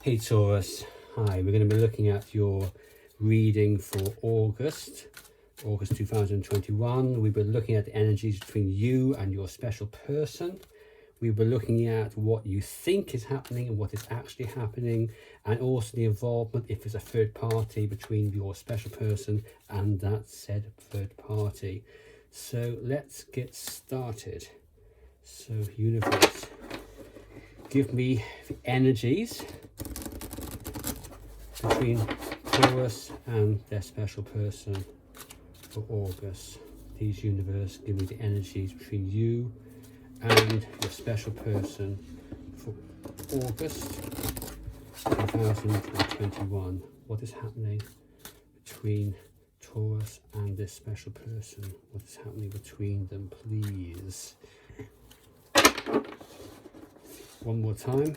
Hey Taurus, hi, we're going to be looking at your reading for August 2021. We've been looking at the energies between you and your special person. We've been looking at what you think is happening and what is actually happening, and also the involvement, if there's a third party, between your special person and that said third party. So let's get started. So universe, give me the energies between Taurus and their special person for August. Please, universe, give me the energies between you and your special person for August 2021. What is happening between Taurus and this special person? What is happening between them, please? One more time.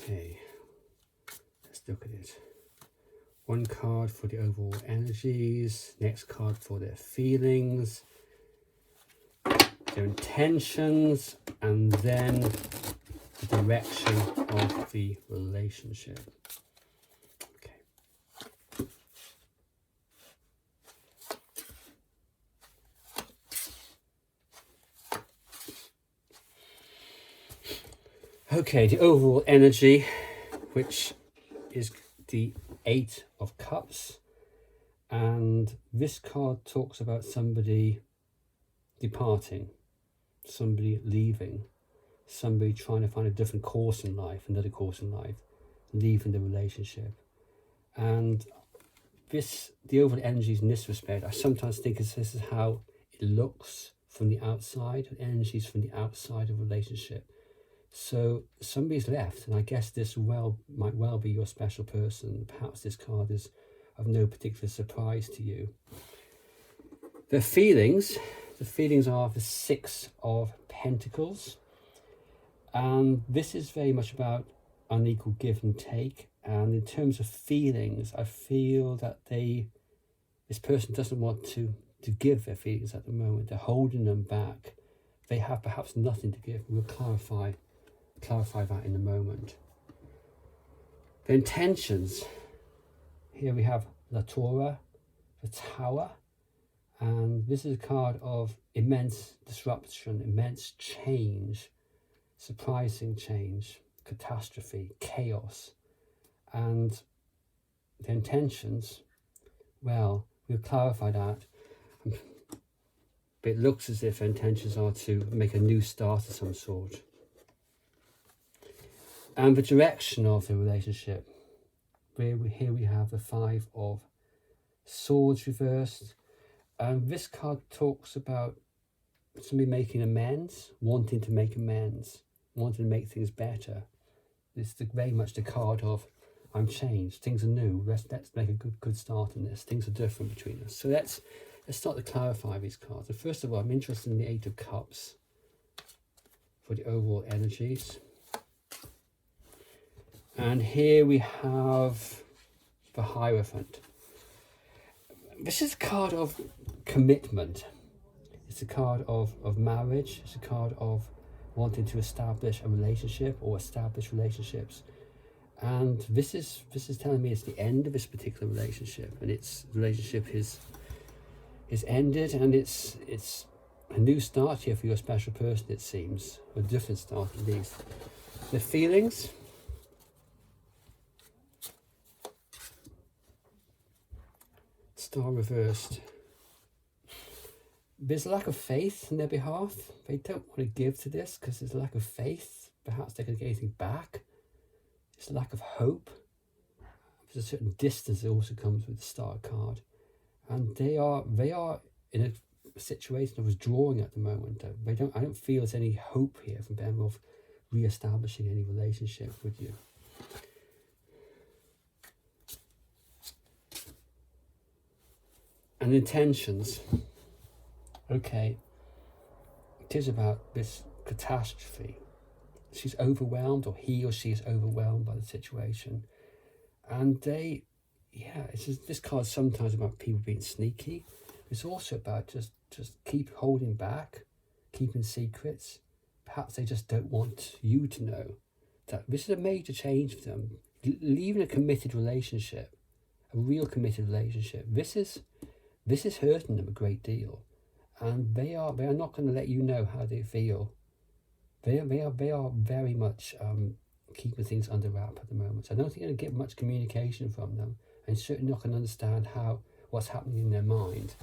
Okay, let's look at it. One card for the overall energies, next card for their feelings, their intentions, and then the direction of the relationship. Okay. Okay, the overall energy, which is the Eight of Cups, and this card talks about somebody departing, somebody leaving, somebody trying to find a different course in life, another course in life, leaving the relationship. And the overall energies in this respect, I sometimes think this is how it looks from the outside, energies from the outside of a relationship. So somebody's left, and I guess this might well be your special person. Perhaps this card is of no particular surprise to you. The feelings are the Six of Pentacles, and this is very much about unequal give and take. And in terms of feelings, I feel that this person doesn't want to give their feelings at the moment. They're holding them back. They have perhaps nothing to give. We'll clarify that in a moment. The intentions, here we have La Torah, the Tower, and this is a card of immense disruption, immense change, surprising change, catastrophe, chaos. And the intentions, well, we'll clarify that. But it looks as if intentions are to make a new start of some sort. And the direction of the relationship, here we have the Five of Swords reversed. And this card talks about somebody making amends, wanting to make amends, wanting to make things better. It's very much the card of, I'm changed, things are new, let's make a good start on this, things are different between us. So let's start to clarify these cards. So first of all, I'm interested in the Eight of Cups for the overall energies. And here we have the Hierophant. This is a card of commitment. It's a card of marriage. It's a card of wanting to establish a relationship or establish relationships. And this is telling me it's the end of this particular relationship, and its relationship is ended, and it's a new start here for your special person, it seems, a different start at least. The feelings, Star reversed. There's a lack of faith on their behalf. They don't want to give to this because there's a lack of faith. Perhaps they're going to get anything back. There's a lack of hope. There's a certain distance that also comes with the Star card. And they are in a situation of withdrawing at the moment. I don't feel there's any hope here from them of re-establishing any relationship with you. And intentions. Okay, it is about this catastrophe. She's overwhelmed, or he or she is overwhelmed by the situation. And this card's sometimes about people being sneaky. It's also about just keep holding back, keeping secrets. Perhaps they just don't want you to know that this is a major change for them. Leaving a committed relationship, a real committed relationship, this is hurting them a great deal, and they are not going to let you know how they feel. They are very much keeping things under wrap at the moment. So I don't think you're going to get much communication from them, and certainly not going to understand what's happening in their mind.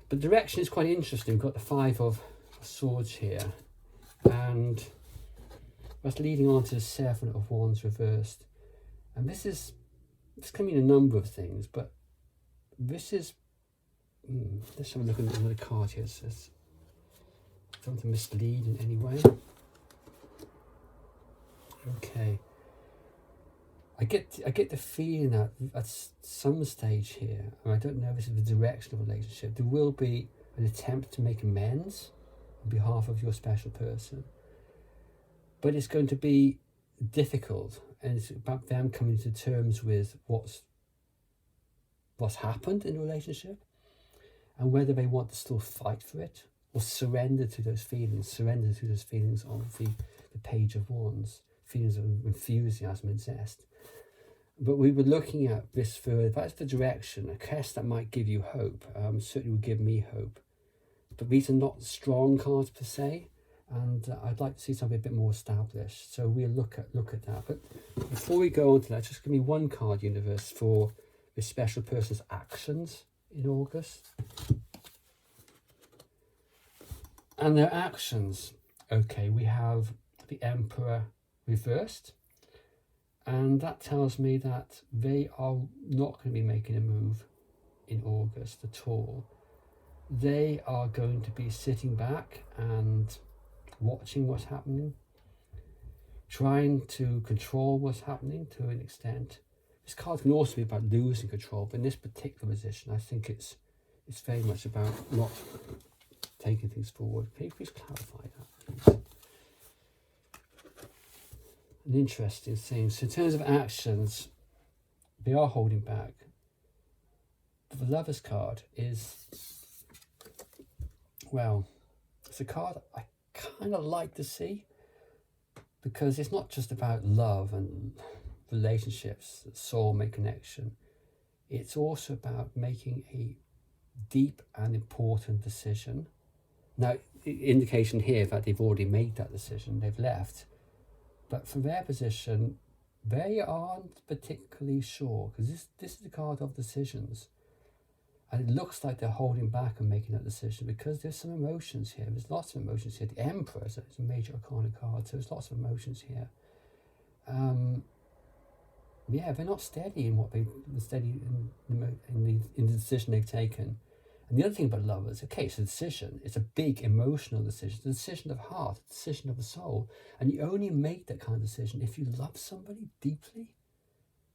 But the direction is quite interesting. We've got the Five of Swords here, and that's leading on to the Seven of Wands reversed. And this can mean a number of things, but this is, let's have a look at another card here. It says something misleading anyway. Okay. I get the feeling that at some stage here, and I don't know if this is the direction of a relationship, there will be an attempt to make amends on behalf of your special person. But it's going to be difficult, and it's about them coming to terms with what's happened in the relationship, and whether they want to still fight for it or surrender to those feelings on the Page of Wands, feelings of enthusiasm and zest. But we were looking at this further. That's the direction. I guess that might give you hope. Certainly would give me hope. But these are not strong cards per se, and I'd like to see something a bit more established. So we'll look at that. But before we go on to that, just give me one card, universe, for this special person's actions in August. And their actions. Okay, we have the Emperor reversed. And that tells me that they are not going to be making a move in August at all. They are going to be sitting back and watching what's happening, trying to control what's happening to an extent. This card can also be about losing control, but in this particular position, I think it's very much about not taking things forward. Can you please clarify that, please? An interesting thing. So in terms of actions, they are holding back. But the Lover's card is, well, it's a card I kind of like to see, because it's not just about love and relationships, soulmate connection. It's also about making a deep and important decision. Now, indication here that they've already made that decision, they've left. But for their position, they aren't particularly sure, because this is the card of decisions. And it looks like they're holding back and making that decision because there's some emotions here. There's lots of emotions here. The Emperor is a major arcana card, so there's lots of emotions here. Yeah, they're not steady in in the decision they've taken. And the other thing about lovers, okay, it's a decision. It's a big emotional decision. It's a decision of heart, a decision of the soul. And you only make that kind of decision if you love somebody deeply.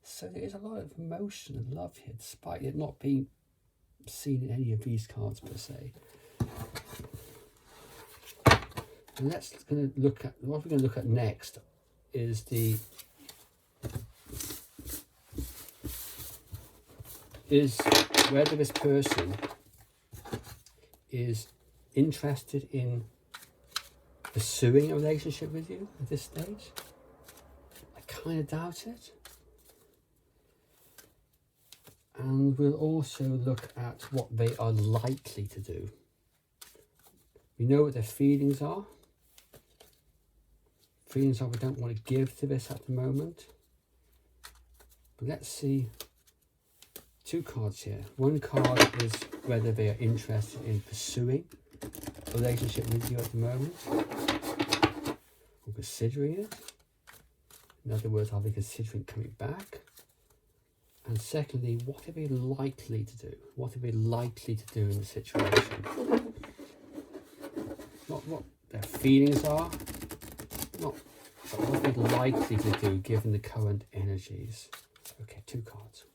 So there is a lot of emotion and love here, despite it not being seen in any of these cards per se. And what we're going to look at next is whether this person is interested in pursuing a relationship with you at this stage. I kind of doubt it. And we'll also look at what they are likely to do. We know what their feelings are. Feelings are we don't want to give to this at the moment. But let's see two cards here. One card is whether they are interested in pursuing a relationship with you at the moment, or considering it. In other words, are they considering coming back? And secondly, what are they likely to do? What are they likely to do in the situation? Not what their feelings are, but what they're likely to do given the current energies. Okay, two cards.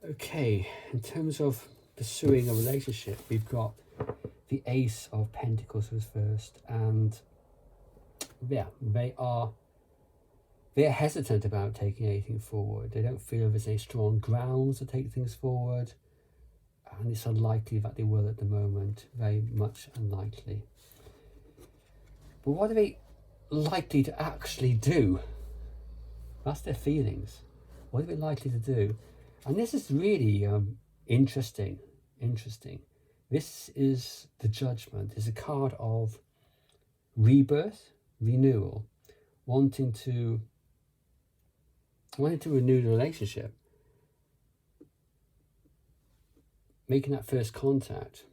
Okay, in terms of pursuing a relationship, we've got the Ace of Pentacles was first, and yeah, they're hesitant about taking anything forward. They don't feel there's any strong grounds to take things forward. and it's unlikely that they will at the moment, very much unlikely. But what are they likely to actually do? That's their feelings. What are they likely to do? And this is really interesting. This is the Judgment. It's a card of rebirth, renewal, wanting to renew the relationship, making that first contact.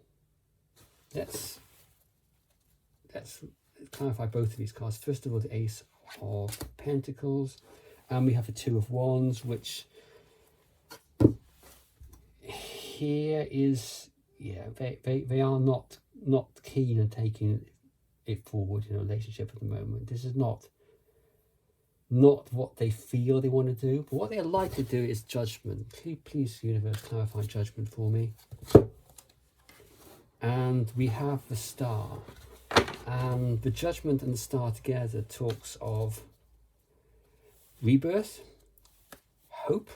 Let's clarify both of these cards. First of all, the Ace of Pentacles, and we have the Two of Wands, which here is, yeah, they are not keen on taking it forward in a relationship at the moment. This is not what they feel they want to do, but what they like to do is Judgment. Please, universe, clarify Judgment for me. And we have the Star, and the Judgment and the Star together talks of rebirth, hope,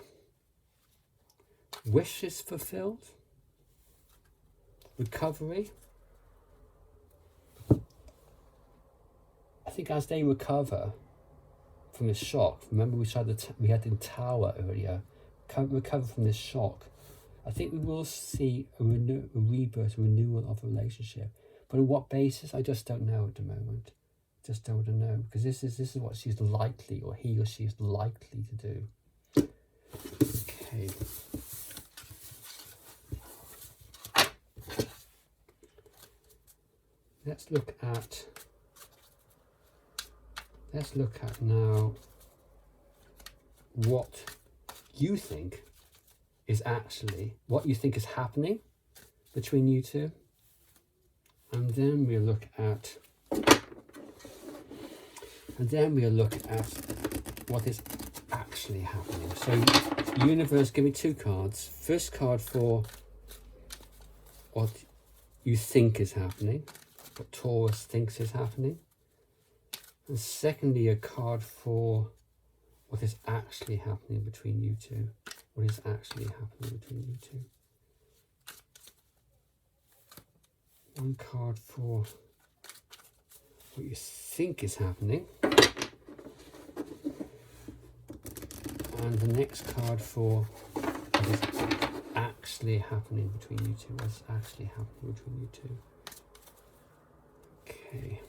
wishes fulfilled, recovery. I think as they recover from this shock, remember we had the Tower earlier, recover from this shock, I think we will see a rebirth, a renewal of a relationship. But on what basis, I just don't know at the moment. Just don't know, because this is what she's likely, or he or she is likely to do. Okay. Let's look at now what you think is happening between you two, and then we'll look at what is actually happening. So universe, give me two cards. First card for what you think is happening, what Taurus thinks is happening, and secondly a card for what is actually happening between you two. What is actually happening between you two? One card for what you think is happening, and the next card for what is actually happening between you two. What's actually happening between you two? Okay.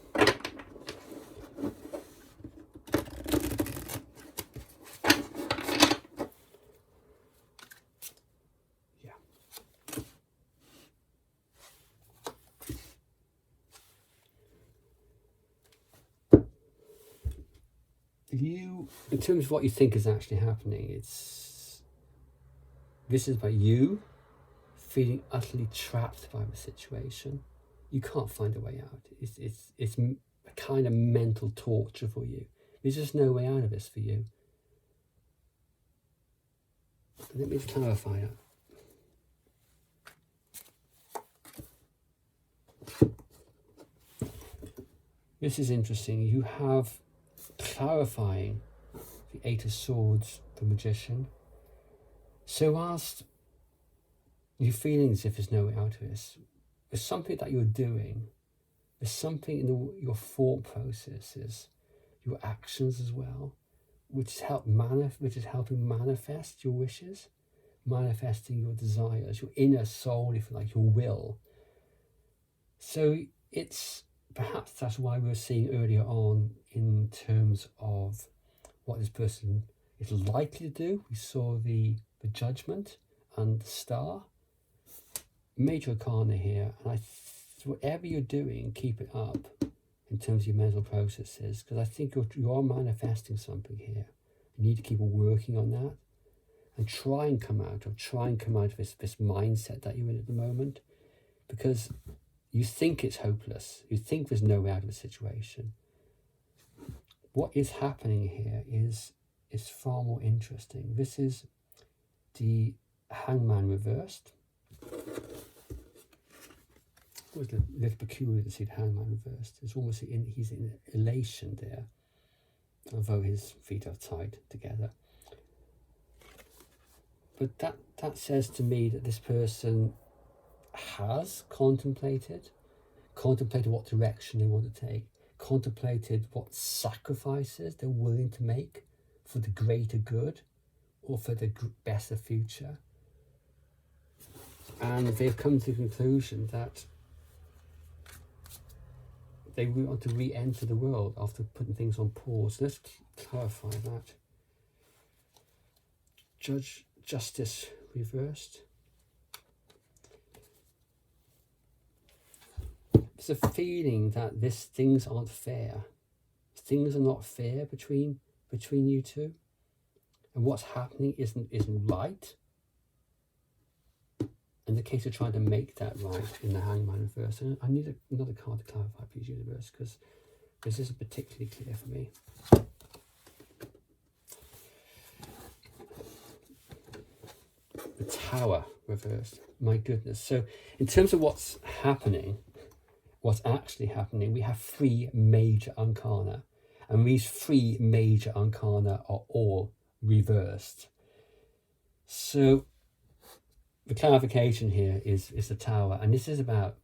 In terms of what you think is actually happening, this is about you feeling utterly trapped by the situation. You can't find a way out. It's a kind of mental torture for you. There's just no way out of this for you. Let me just clarify that. This is interesting. You have clarifying the Eight of Swords, the Magician. So whilst you're feeling as if there's no way out of this, there's something that you're doing. There's something in your thought processes, your actions as well, which is helping manifest your wishes, manifesting your desires, your inner soul, if you like, your will. So perhaps that's why we were seeing earlier on in terms of what this person is likely to do. We saw the Judgment and the Star. Major arcana here. And whatever you're doing, keep it up in terms of your mental processes, because I think you are manifesting something here. You need to keep on working on that and try and come out of this mindset that you're in at the moment, because you think it's hopeless. You think there's no way out of the situation. What is happening here is far more interesting. This is the Hangman reversed. It was a little peculiar to see the Hangman reversed. It's almost he's in elation there, although his feet are tied together. But that says to me that this person has contemplated what direction they want to take, contemplated what sacrifices they're willing to make for the greater good or for the better future. And they've come to the conclusion that they want to re-enter the world after putting things on pause. Let's clarify that. Justice reversed. There's a feeling that things aren't fair. Things are not fair between you two, and what's happening isn't right. In the case of trying to make that right in the Hangman reverse, I need another card to clarify, please, universe, because this isn't particularly clear for me. The Tower reversed. My goodness. So in terms of what's actually happening, we have 3 major arcana, and these 3 major arcana are all reversed. So the clarification here is the Tower, and this is about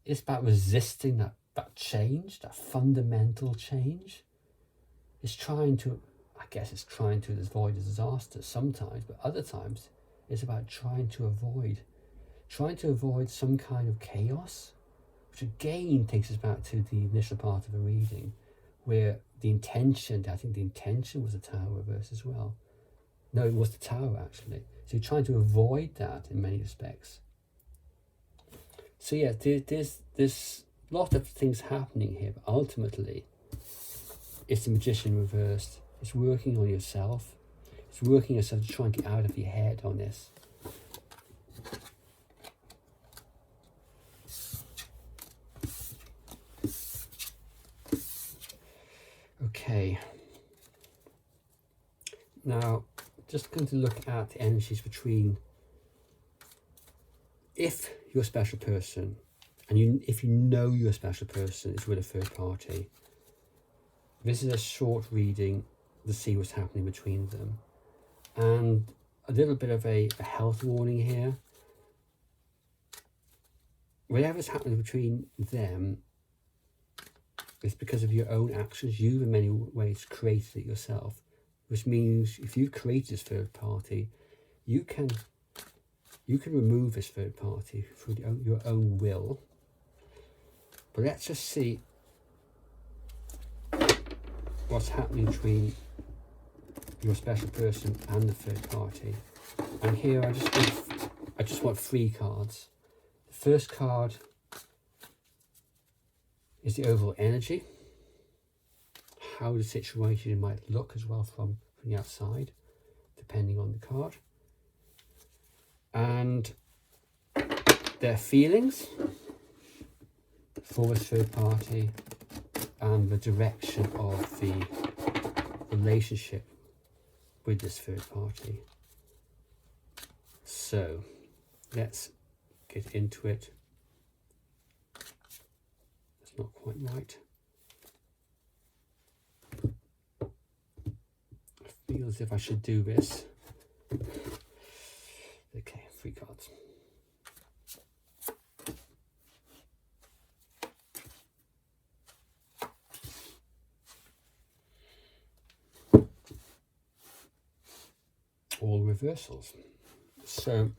resisting that change, that fundamental change. It's trying to avoid a disaster sometimes, but other times it's about trying to avoid some kind of chaos, which again takes us back to the initial part of the reading, where I think the intention was the Tower reverse as well. No, it was the Tower actually. So you're trying to avoid that in many respects. So yeah, there's a lot of things happening here, but ultimately it's the Magician reversed. It's working on yourself. It's working yourself to try and get out of your head on this. Okay. Now, just going to look at the energies between, if you're a special person, and if you know you're a special person, it's with a third party. This is a short reading to see what's happening between them. And a little bit of a health warning here. Whatever's happening between them is because of your own actions. You've in many ways created it yourself. Which means if you've created this third party, you can remove this third party through your own will. But let's just see what's happening between your special person and the third party. And here I just want 3 cards. The first card is the overall energy, how the situation might look as well from the outside, depending on the card, and their feelings for the third party, and the direction of the relationship with this third party. So let's get into it. It's not quite right. I feel as if I should do this. Okay, 3 cards. All reversals. So,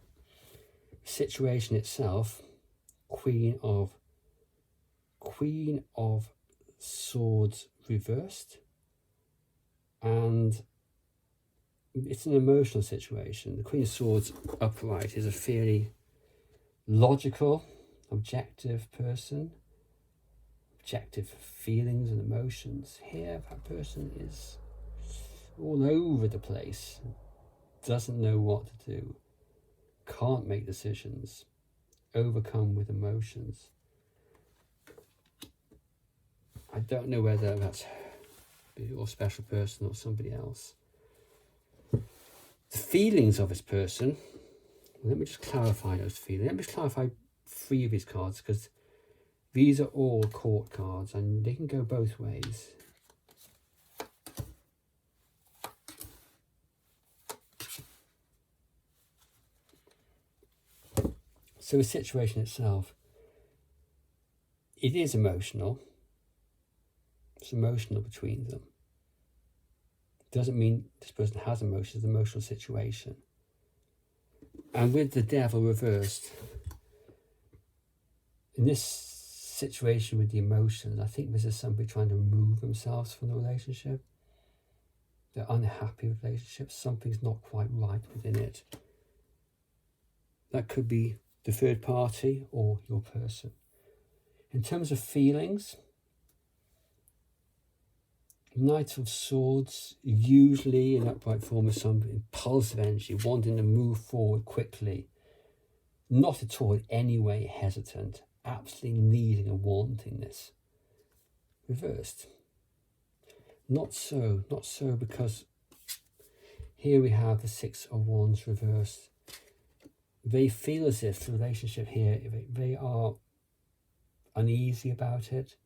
situation itself, Queen of Swords reversed, and it's an emotional situation. The Queen of Swords upright is a fairly logical, objective person, objective feelings and emotions. Here, that person is all over the place, doesn't know what to do, can't make decisions, overcome with emotions. I don't know whether that's your special person or somebody else. The feelings of this person, let me just clarify those feelings. Let me just clarify 3 of these cards, because these are all court cards and they can go both ways. So the situation itself, it is emotional. It's emotional between them. Doesn't mean this person has emotions, it's an emotional situation. And with the devil reversed, in this situation with the emotions, I think this is somebody trying to remove themselves from the relationship. They're unhappy with relationships. Something's not quite right within it. That could be the third party or your person. In terms of feelings, Knight of Swords, usually in upright form, is some impulsive energy, wanting to move forward quickly. Not at all in any way hesitant, absolutely needing and wanting this. Reversed. Not so because here we have the Six of Wands reversed. They feel as if the relationship here, they are uneasy about it,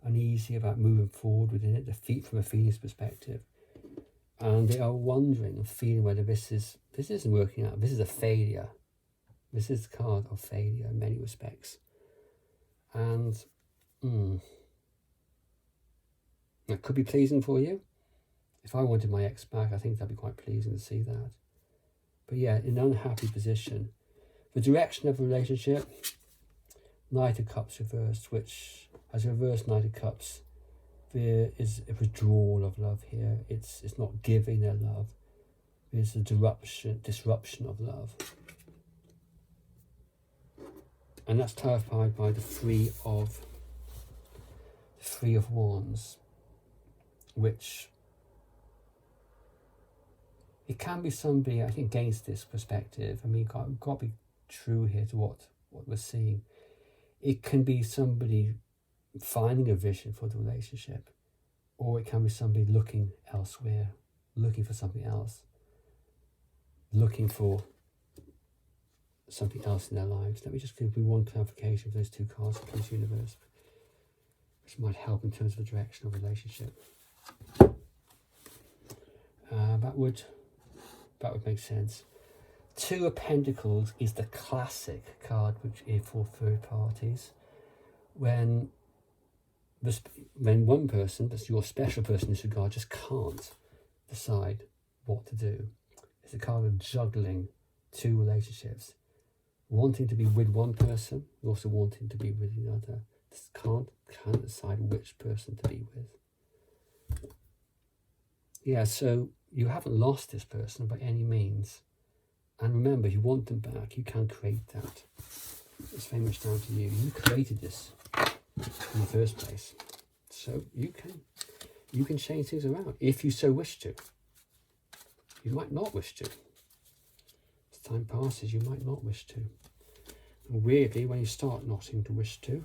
uneasy about moving forward within it, from a feelings perspective. And they are wondering and feeling whether this isn't working out. This is a failure. This is the card of failure in many respects. And that could be pleasing for you. If I wanted my ex back, I think that'd be quite pleasing to see that. But yeah, in an unhappy position. The direction of the relationship, Knight of Cups reversed, which as a reversed Knight of Cups, there is a withdrawal of love here. It's not giving their love. There's a disruption of love. And that's clarified by the Three of Wands, which it can be somebody, I think, against this perspective. I mean, got to be true here to what we're seeing. It can be somebody finding a vision for the relationship, or it can be somebody looking elsewhere, looking for something else, looking for something else in their lives. Let me just give you one clarification for those two cards, please, universe, which might help in terms of the direction of the relationship. That would make sense. Two of Pentacles is the classic card which is for third parties. When one person, that's your special person in this regard, just can't decide what to do. It's a card of juggling two relationships. Wanting to be with one person, also wanting to be with the other. Just can't decide which person to be with. Yeah, so you haven't lost this person by any means. And remember, if you want them back, you can create that. It's very much down to you. You created this in the first place. So you can change things around if you so wish to. You might not wish to. As time passes, you might not wish to. And weirdly, when you start not seeming to wish to,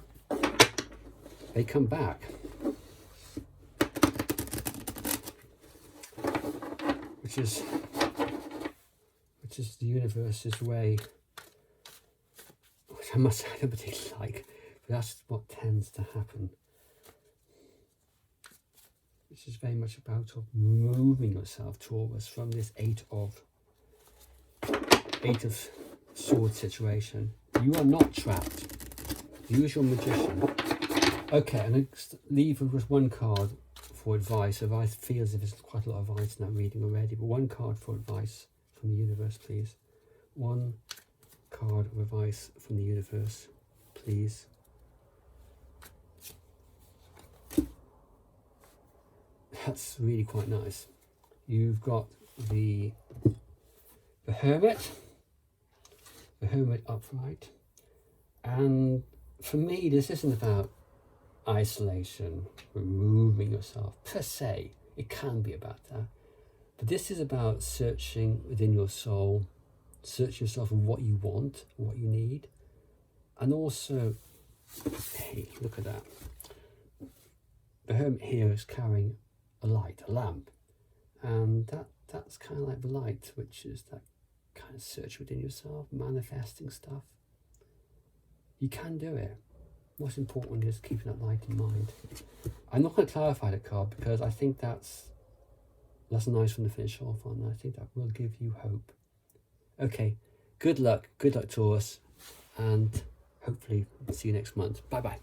they come back. Which is the universe's way, which I must say I don't particularly like, but that's what tends to happen. This is very much about moving yourself, Taurus, from this Eight of Swords situation. You are not trapped. Use your Magician. Okay, I'm going to leave with one card for advice. Advice feels as if there's quite a lot of advice in that reading already, but one card for advice from the universe, please. One card of advice from the universe, please. That's really quite nice. You've got the Hermit upright, and for me this isn't about isolation, removing yourself per se. It can be about that, but this is about searching within your soul, searching yourself for what you want, what you need, and also, hey, look at that. The Hermit here is carrying a light, a lamp, and that's kind of like the light, which is that kind of search within yourself, manifesting stuff. You can do it. What's important is keeping that light in mind. I'm not going to clarify the card because I think that's a nice one to finish off on. I think that will give you hope. Okay, good luck Taurus, and hopefully see you next month. Bye bye.